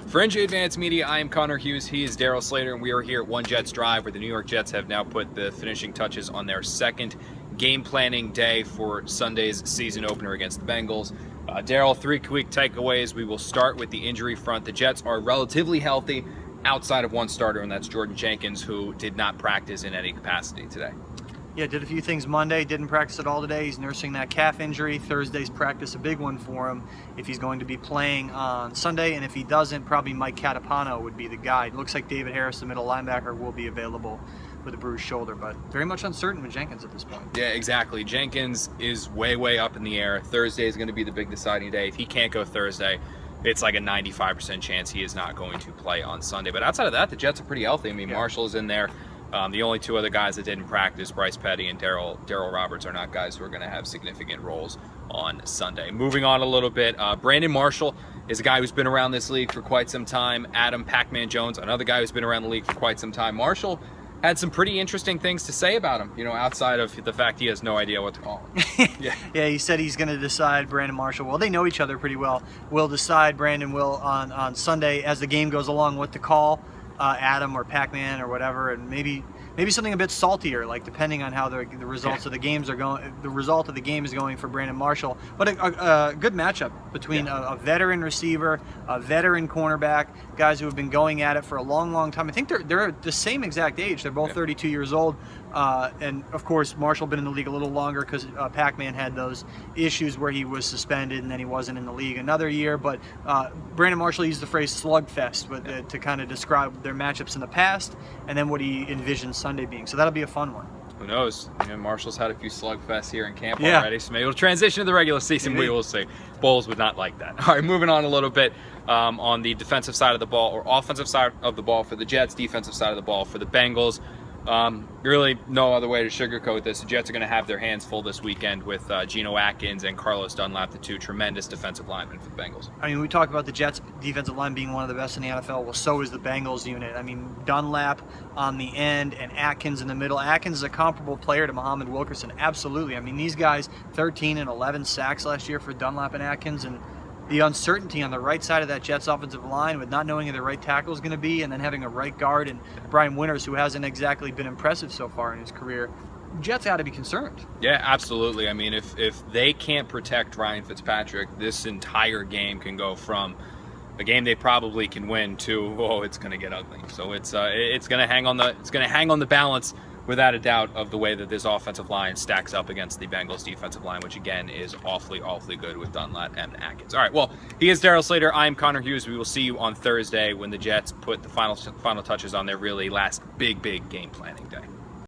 For NJ Advanced Media, I am Connor Hughes. He is Darryl Slater, and we are here at One Jets Drive, where the New York Jets have now put the finishing touches on their second game planning day for Sunday's season opener against the Bengals. Darryl, 3 quick takeaways. We will start with the injury front. The Jets are relatively healthy outside of one starter, and that's Jordan Jenkins, who did not practice in any capacity today. Yeah, did a few things Monday, didn't practice at all today. He's nursing that calf injury. Thursday's practice, a big one for him if he's going to be playing on Sunday. And if he doesn't, probably Mike Catapano would be the guy. It looks like David Harris, the middle linebacker, will be available with a bruised shoulder, but very much uncertain with Jenkins at this point. Yeah, exactly. Jenkins is way up in the air. Thursday is going to be the big deciding day. If he can't go Thursday, it's like a 95% chance he is not going to play on Sunday. But outside of that, the Jets are pretty healthy. I mean, yeah. Marshall's in there. The only 2 other guys that didn't practice, Bryce Petty and Darryl Roberts, are not guys who are going to have significant roles on Sunday. Moving on a little bit, Brandon Marshall is a guy who's been around this league for quite some time. Adam Pac-Man Jones, another guy who's been around the league for quite some time. Marshall had some pretty interesting things to say about him, outside of the fact he has no idea what to call him. Yeah, he said he's going to decide, Brandon Marshall. Well, they know each other pretty well. Will decide, Brandon will, on Sunday as the game goes along, what to call Adam or Pac-Man or whatever, and maybe something a bit saltier, like depending on how the results of the games are going. The result of the game is going for Brandon Marshall, but a good matchup between a veteran receiver, a veteran cornerback, guys who have been going at it for a long time. I think they're the same exact age. They're both 32 years old, and of course Marshall been in the league a little longer because Pac-Man had those issues where he was suspended and then he wasn't in the league another year. But Brandon Marshall used the phrase slugfest to kind of describe their matchups in the past, and then what he envisions Sunday being. So that'll be a fun one. Who knows? Marshall's had a few slugfests here in camp already, so maybe it'll transition to the regular season. Maybe. We will see. Bowles would not like that. All right, moving on a little bit on the defensive side of the ball, or offensive side of the ball for the Jets, defensive side of the ball for the Bengals. Really no other way to sugarcoat this. The Jets are going to have their hands full this weekend with Geno Atkins and Carlos Dunlap, the 2 tremendous defensive linemen for the Bengals. I mean, we talk about the Jets' defensive line being one of the best in the NFL. Well, so is the Bengals unit. I mean, Dunlap on the end and Atkins in the middle. Atkins is a comparable player to Muhammad Wilkerson. Absolutely. I mean, these guys, 13 and 11 sacks last year for Dunlap and Atkins, and the uncertainty on the right side of that Jets offensive line with not knowing who the right tackle is going to be, and then having a right guard and Brian Winters, who hasn't exactly been impressive so far in his career. Jets ought to be concerned. Yeah, absolutely. I mean, if they can't protect Ryan Fitzpatrick, this entire game can go from a game they probably can win to it's going to get ugly. So it's going to hang on the balance, without a doubt, of the way that this offensive line stacks up against the Bengals defensive line, which again is awfully good with Dunlap and Atkins. All right, well, he is Darryl Slater. I am Connor Hughes. We will see you on Thursday when the Jets put the final touches on their really last big game planning day.